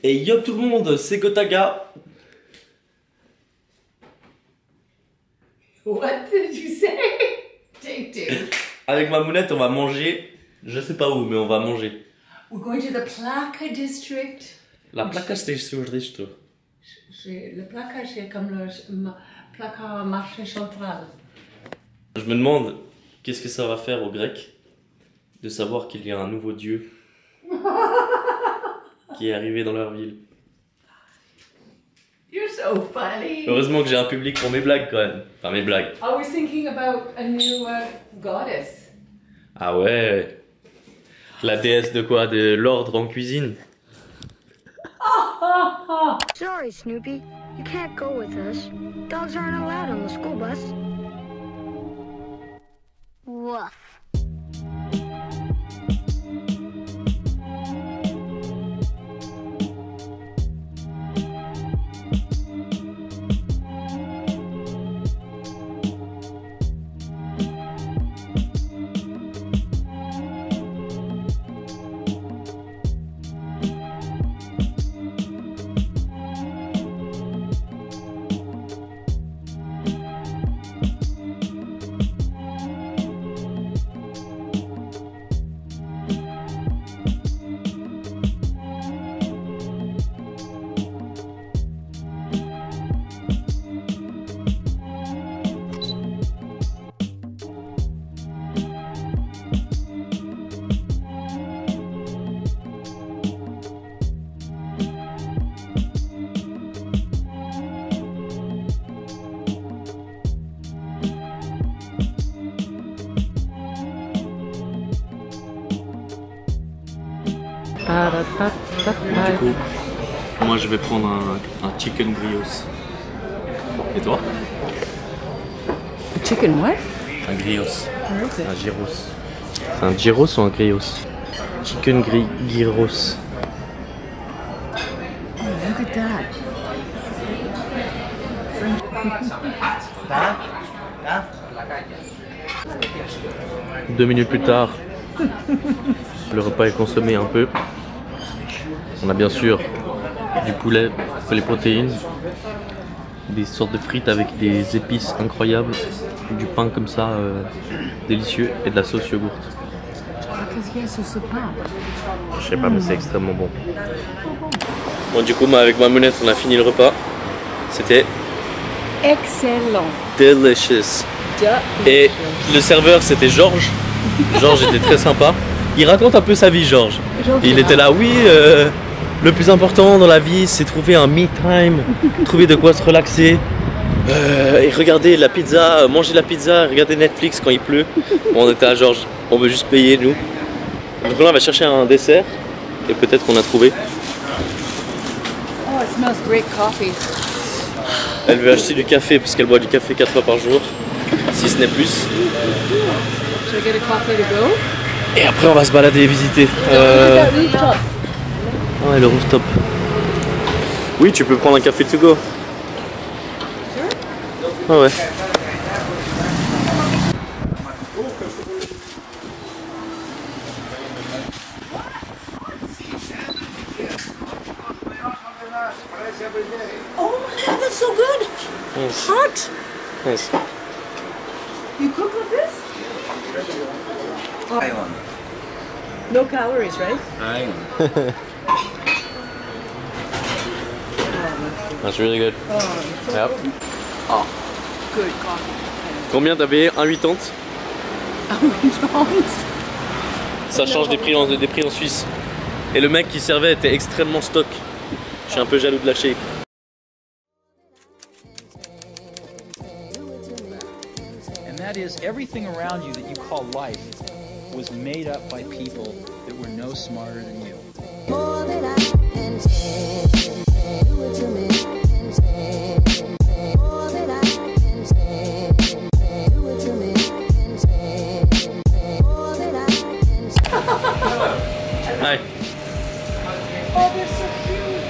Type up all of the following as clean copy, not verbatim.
Et yo tout le monde, c'est Gotaga. What did you say? Take two. Avec ma mounette, on va manger. Je sais pas où, mais on va manger. We're going to the Plaka district. La Plaka c'est sur Risto. Le Plaka, c'est comme le Plaka marché central. Je me demande qu'est-ce que ça va faire aux Grecs de savoir qu'il y a un nouveau dieu qui est arrivé dans leur ville. You're so funny. Heureusement que j'ai un public pour mes blagues quand même. Enfin mes blagues. I was thinking about a new goddess. Ah ouais. La déesse de quoi? De l'ordre en cuisine. Sorry, Snoopy. You can't go with us. Dogs aren't allowed on the school bus. Woof. Du coup, moi je vais prendre un chicken grios. Et toi? Chicken what? Un grios. Un gyros. C'est un gyros ou un grios? Chicken gyros. Oh, look at that. 2 minutes plus tard, le repas est consommé un peu. On a bien sûr du poulet pour les protéines, des sortes de frites avec des épices incroyables, du pain comme ça délicieux et de la sauce yogourt. Je sais pas, mais c'est extrêmement bon. Bon, du coup, avec ma mounette, on a fini le repas. C'était Excellent. delicious. Et le serveur, c'était Georges. Georges était très sympa. Il raconte un peu sa vie, Georges. Il était là, oui, le plus important dans la vie, c'est trouver un me time, trouver de quoi se relaxer. Et regarder la pizza, manger la pizza, regarder Netflix quand il pleut. Bon, on était à Georges, on veut juste payer, nous. Donc là, on va chercher un dessert. Et peut-être qu'on a trouvé. Oh, it smells great coffee. Elle veut acheter du café parce qu'elle boit du café 4 fois par jour, si ce n'est plus. Should I get a coffee to go? Et après on va se balader et visiter. Ouais, le rooftop. Oui, tu peux prendre un café to go. Ah ouais. Oh my god, that's so good! Nice. Hot! Nice. You cook with this? No calories, right? That's really good. Yep. Oh, good coffee. Combien t'as payé? 1,80 €? Ça change des prix en Suisse. Et le mec qui servait était extrêmement stock. Je suis un peu jaloux de la shape. And that is everything around you that you call life was made up by people that were no smarter than you. More than I can say, do it to me and say, more than I can say, do it to me and say, more than I can say. Hi. Oh, they're so cute.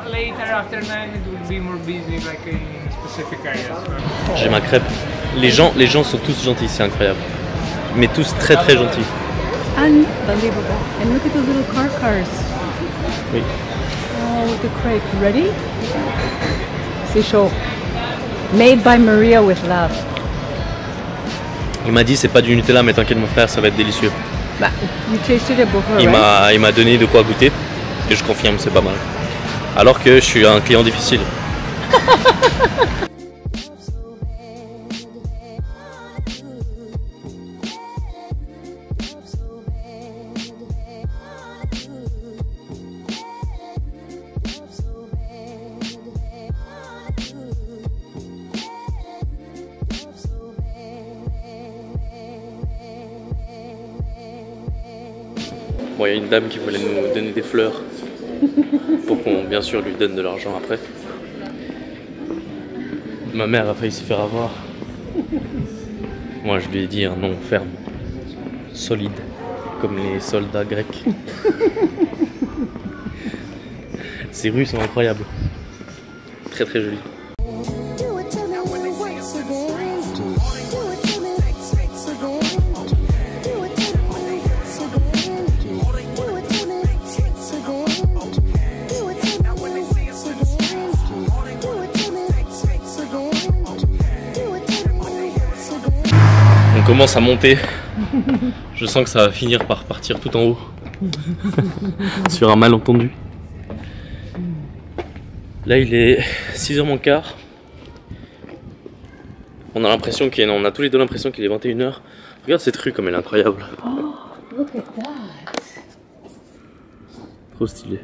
Later after 9 it will be more busy like in specific areas. J'ai ma crêpe. Les gens sont tous gentils, c'est incroyable. Mais tous très très gentils. Unbelievable. And look at the little cars. Oui. Oh, with the crepe. Ready? C'est chaud. Made by Maria with love. Il m'a dit c'est pas du Nutella mais t'inquiète mon frère, ça va être délicieux. Bah, you tasted it before, Il right? m'a donné de quoi goûter et je confirme c'est pas mal. Alors que je suis un client difficile. Bon, il y a une dame qui voulait nous donner des fleurs pour qu'on, bien sûr, lui donne de l'argent après. Ma mère a failli se faire avoir. Moi, je lui ai dit un nom ferme, solide, comme les soldats grecs. Ces rues sont incroyables, très très jolies. Do it to me once again. Do it to me once again. Do it to me once again. Do it to me once again. Do it to me once again. Do it to me once again. Do it to me once again. On commence à monter. Je sens que ça va finir par partir tout en haut. Sur un malentendu. Là il est 6h moins quart. On a l'impression qu'il est... on a tous les deux l'impression qu'il est 21h. Regarde cette rue comme elle est incroyable. Oh, look at that. Trop stylé.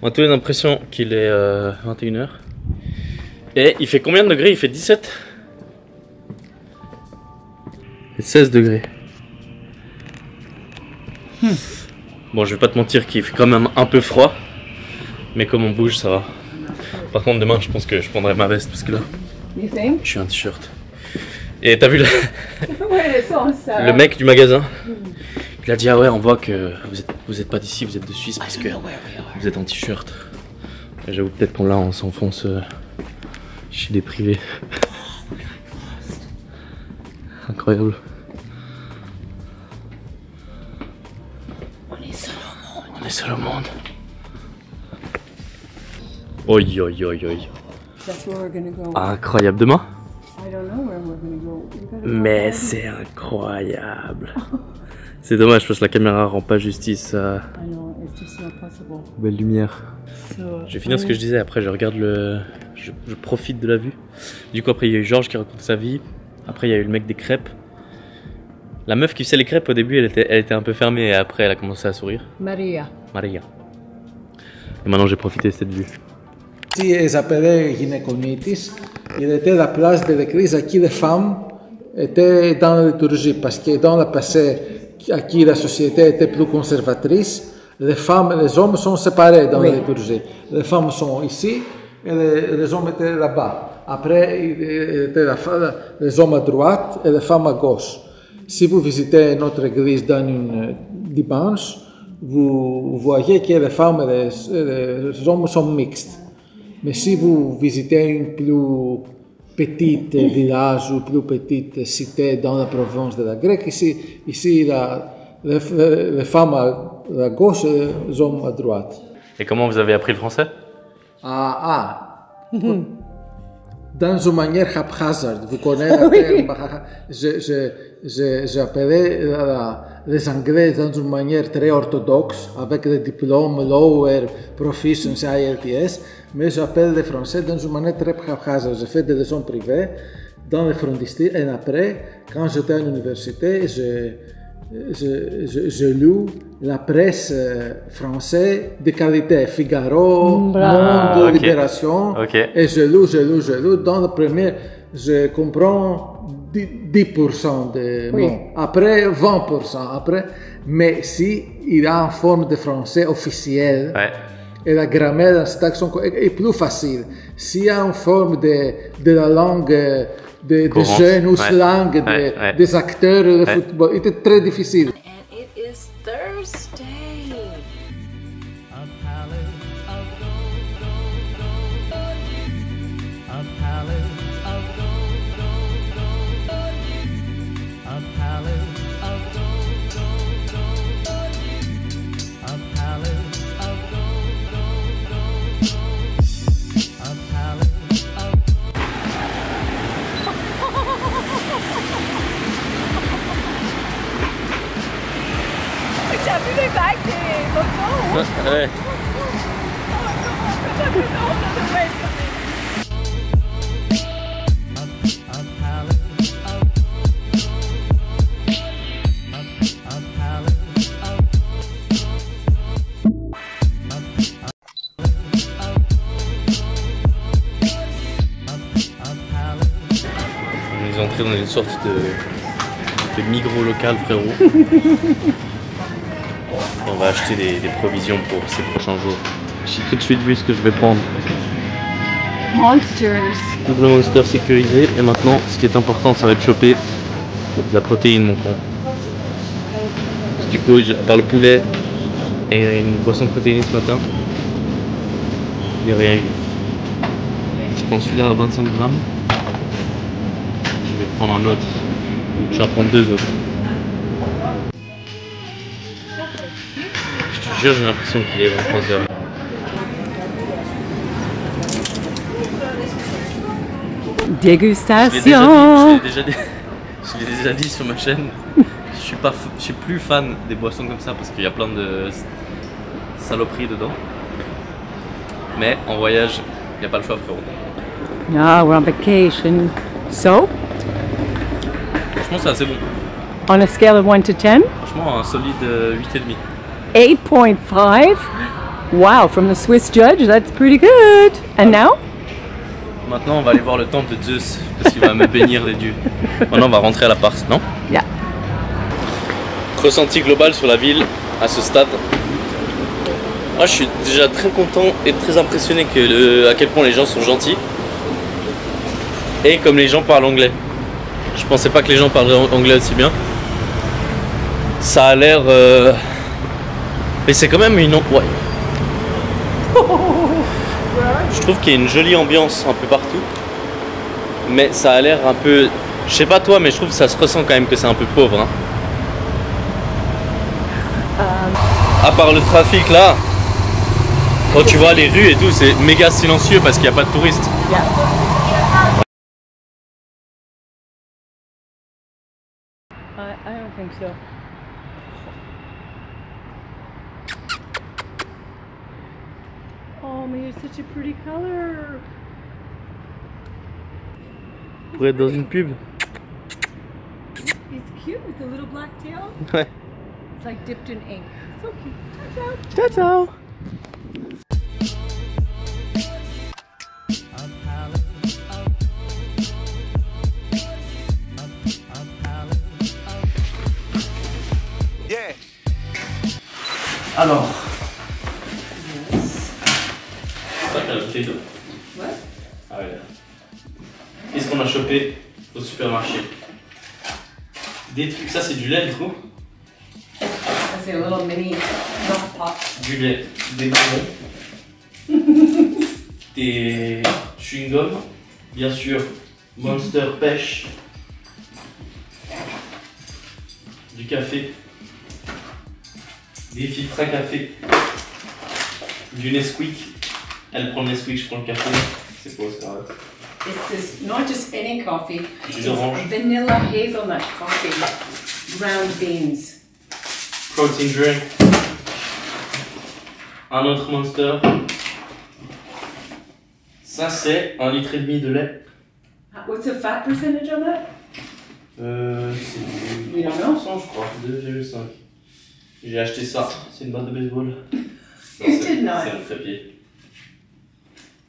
On a tous les l'impression qu'il est 21h. Et il fait combien de degrés? Il fait 17. Il fait 16 degrés. Bon, je vais pas te mentir qu'il fait quand même un peu froid. Mais comme on bouge, ça va. Par contre, demain, je pense que je prendrai ma veste parce que là, You think? je suis un t-shirt. Et t'as vu Ouais, ça. le mec du magasin? Il a dit ah ouais, on voit que vous êtes pas d'ici, vous êtes de Suisse parce que vous êtes en t-shirt. J'avoue peut-être qu'on là on s'enfonce chez des privés. Incroyable. On est seul au monde. On est seul au monde. Oi oi oi oi. That's where we're gonna go. Incroyable demain. I don't know where we're gonna go. We gotta go Mais home. c'est incroyable. C'est dommage parce que la caméra rend pas justice à I know, it's just not possible. belle lumière. So, Je vais finir ce que je disais, après je regarde le... Je profite de la vue. Du coup après il y a eu Georges qui raconte sa vie. Après il y a eu le mec des crêpes. La meuf qui faisait les crêpes au début elle était un peu fermée et après elle a commencé à sourire. Maria. Maria. Et maintenant j'ai profité de cette vue. Si elles appelaient gynéconitis, il était la place de l'église à qui les femmes étaient dans la liturgie, parce que dans le passé, à qui la société était plus conservatrice, les femmes et les hommes sont séparés dans la liturgie. Les femmes sont ici et les hommes étaient là-bas. Après, il était les hommes à droite et les femmes à gauche. Si vous visitez notre église dans une dimanche, vous voyez que les femmes et les hommes sont mixtes. Mais si vous visitez une plus petite village ou plus petite cité dans la province de la Grèce, ici les femmes à la gauche et les hommes à droite. Et comment vous avez appris le français? dans une manière haphazard. Vous connaissez la terme, j'appelais les Anglais dans une manière très orthodoxe, avec les diplômes Lower Proficiency IELTS, mais j'appelle les Français dans une manière très haphazard. J'ai fait des leçons privées dans les frontispices et après, quand j'étais à l'université, j'ai lu la presse française de qualité, Figaro, Monde, Libération, et j'ai lu. Dans le premier, je comprends 10% des mots, après 20%, après, mais si il y a une forme de français officiel, et la grammaire, la syntaxe est plus facile. S'il y a une forme de la langue de jeunes ou slang des acteurs de football, c'est très difficile. And it is Thursday. A palette of gold, a palette of gold, a palette of gold, a palette of gold, a palette of T'as vu les vagues des motos? Ouais. On est entré dans une sorte de Migros local, frérot. Et on va acheter des provisions pour ces prochains jours. J'ai tout de suite vu ce que je vais prendre. Monsters. Double monster sécurisé. Et maintenant, ce qui est important, ça va être de choper de la protéine, mon con. Du coup, à part le poulet et une boisson protéinée ce matin, il n'y a rien eu. Je prends celui-là à 25 grammes. Je vais prendre un autre. Je vais en prendre 2 autres. Je te jure, j'ai l'impression qu'il est 23h. Dégustation. Je l'ai déjà dit sur ma chaîne. Je suis plus fan des boissons comme ça parce qu'il y a plein de saloperies dedans. Mais en voyage, il n'y a pas le choix, frérot. Ah, we're on vacation. So, Franchement, c'est assez bon. on a scale of 1 to 10? Franchement, un solide 8,5. 8.5? Wow, from the Swiss judge, that's pretty good. And now? Maintenant, on va aller voir le temple de Zeus parce qu'il va me bénir des dieux. Maintenant, on va rentrer à l'appart, non? Yeah. Ressenti global sur la ville à ce stade. Moi, je suis déjà très content et très impressionné à quel point les gens sont gentils. Et comme les gens parlent anglais. Je pensais pas que les gens parleraient anglais aussi bien. Ça a l'air... Mais c'est quand même une... Ouais. Je trouve qu'il y a une jolie ambiance un peu partout. Mais ça a l'air un peu... Je sais pas toi, mais je trouve que ça se ressent quand même que c'est un peu pauvre. Hein. À part le trafic là, quand tu vois les rues et tout, c'est méga silencieux parce qu'il n'y a pas de touristes. Yeah. I don't think so. Oh, mais it's such a pretty color. Pour être dans une pub. It's cute with the little black tail. Ouais. It's like dipped in ink. So cute. Ciao, ciao. Ciao ciao. Alors. C'est vrai qu'il y a la bouteille d'eau. Ouais. Ah ouais. Qu'est-ce qu'on a chopé au supermarché? Des trucs, ça c'est du lait du coup. C'est un little mini milk pop. Du lait, des bonbons, des chewing-gums, bien sûr, Monster Pêche, du café, des filtres à café, du Nesquik. Elle prend le Nesquik, je prends le café, c'est pas grave. It's this, not just any coffee, Jus d'orange. vanilla hazelnut coffee, ground beans. Protein drink. Un autre Monster. Ça c'est 1,5 litre de lait. What's the fat percentage on that? C'est You don't know? 2%, je crois, 2,5. J'ai acheté ça, c'est une batte de baseball. You did not. C'est un trépied.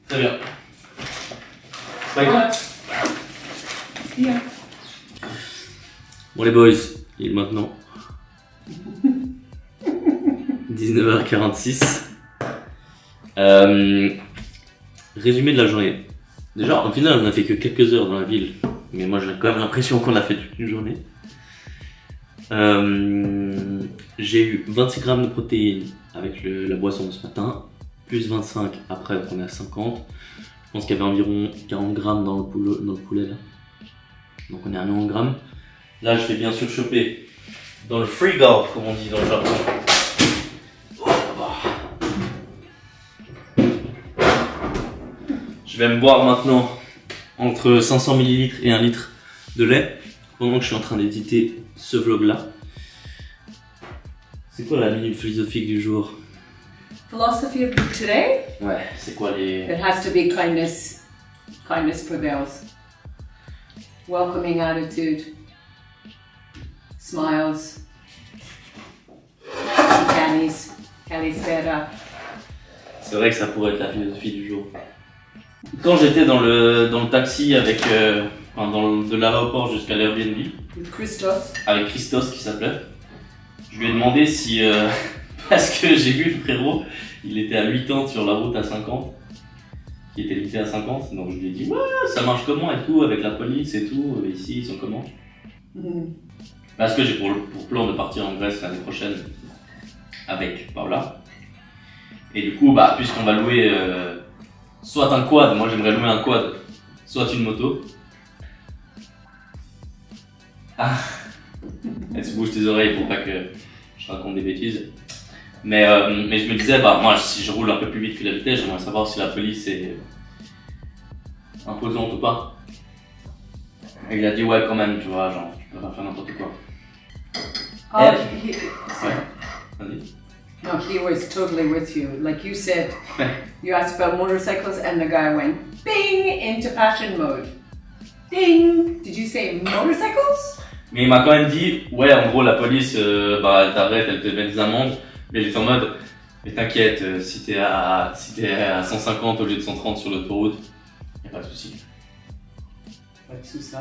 Très bien. Bah écoute. Yeah. Bon les boys, il est maintenant 19h46. Résumé de la journée. Déjà, au final, on a fait que quelques heures dans la ville, mais moi j'ai quand même l'impression qu'on a fait toute une journée. J'ai eu 26 grammes de protéines avec la boisson de ce matin, plus 25 après, donc on est à 50. Je pense qu'il y avait environ 40 grammes dans le poulet là. Donc on est à 90 grammes. Là, je vais bien sûr choper dans le frigo, comme on dit dans le Japon. Je vais me boire maintenant entre 500 ml et 1 litre de lait pendant que je suis en train d'éditer ce vlog là. C'est quoi la minute philosophique du jour? Philosophy of today? Ouais, c'est quoi les... It has to be kindness. Kindness prevails. Welcoming attitude. Smiles. Calispera. C'est vrai que ça pourrait être la philosophie du jour. Quand j'étais dans le taxi avec, de l'aéroport jusqu'à l'Airbnb, With Christos. avec Christos qui s'appelait, je lui ai demandé si, parce que j'ai vu le frérot, il était à 80 sur la route à 50, qui était limité à 50, donc je lui ai dit ouais, ça marche comment et tout, avec la police et tout, ici ils sont comment? Parce que j'ai pour plan de partir en Grèce l'année prochaine avec Paola. Et du coup, bah, puisqu'on va louer soit un quad, moi j'aimerais louer un quad, soit une moto. Ah, elle se bouge tes oreilles pour pas que je raconte des bêtises. Mais je me disais, bah moi si je roule un peu plus vite que la vitesse, j'aimerais savoir si la police est imposante ou pas. Et il a dit ouais quand même, tu vois, genre tu peux pas faire n'importe quoi. Oh, Ouais, vas-y. No, he was totally with you. Like you said, you asked about motorcycles and the guy went bing into passion mode. Ding! Did you say motorcycles? Mais il m'a quand même dit, ouais, en gros, la police, bah, elle t'arrête, elle te met des amendes. Mais j'étais en mode, mais t'inquiète, si t'es à 150 au lieu de 130 sur l'autoroute, y'a pas de souci. Pas de souci.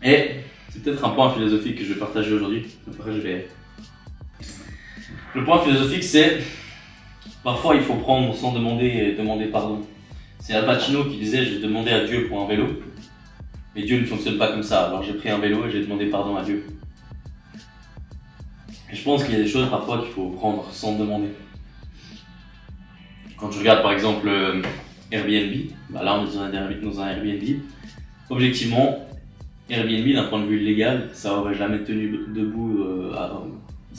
Et c'est peut-être un point philosophique que je vais partager aujourd'hui. Après, je vais. Le point philosophique, c'est parfois il faut prendre sans demander pardon. C'est Al Pacino qui disait, j'ai demandé à Dieu pour un vélo. Mais Dieu ne fonctionne pas comme ça, alors j'ai pris un vélo et j'ai demandé pardon à Dieu. Et je pense qu'il y a des choses parfois qu'il faut prendre sans demander. Quand je regarde par exemple Airbnb, bah là on est dans un Airbnb. Objectivement, Airbnb d'un point de vue légal, ça aurait jamais tenu debout.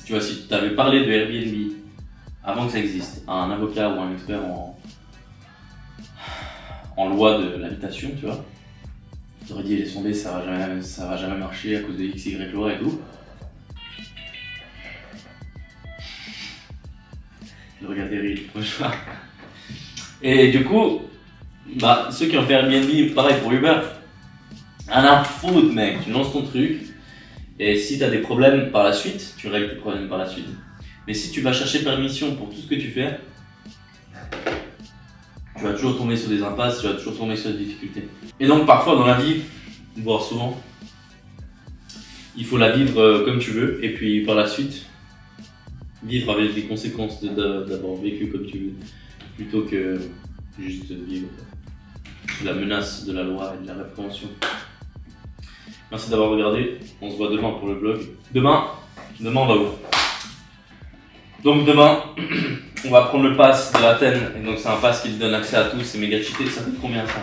Tu vois, si tu avais parlé de Airbnb avant que ça existe à un avocat ou un expert en loi de l'habitation, tu vois. Tu aurais dit laisse tomber, ça va jamais marcher à cause de X, Y loi et tout. Je regardais rire. Et du coup, bah, ceux qui ont fait Airbnb, pareil pour Uber, un à foutre mec, tu lances ton truc et si tu as des problèmes par la suite, tu règles tes problèmes par la suite. Mais si tu vas chercher permission pour tout ce que tu fais, tu vas toujours tomber sur des impasses, tu vas toujours tomber sur des difficultés. Et donc parfois dans la vie, voire souvent, il faut la vivre comme tu veux et puis par la suite, vivre avec les conséquences d'avoir vécu comme tu veux, plutôt que juste vivre sous la menace de la loi et de la répréhension. Merci d'avoir regardé, on se voit demain pour le vlog. Demain on va où? Donc demain, on va prendre le pass de l'Athènes, et donc c'est un pass qui te donne accès à tous, c'est méga cheaté. Ça coûte combien ça?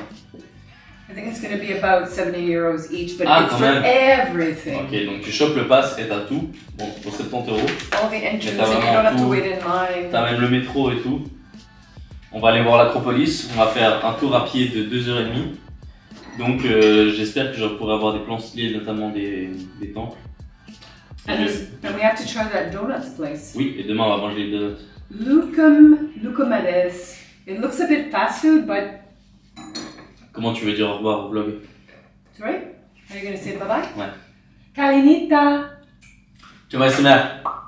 I think it's going to be about 70 euros each, but Ah, it's quand for même. everything. Ok, donc tu chopes le pass et t'as tout, bon, pour 70 euros. All the entrances, t'as and you vraiment don't have to tout. wait in line. T'as même le métro et tout. On va aller voir l'Acropolis, on va faire un tour à pied de 2h30. Donc j'espère que je pourrai avoir des plans stylés, notamment des temples. And we have to try that donuts place. Oui, et demain on va manger les donuts. Lucumades. It looks a bit fast food, but... Comment tu veux dire au revoir au vlog? Right? Are you going to say bye-bye? Ouais. Kalinita. Ciao, ma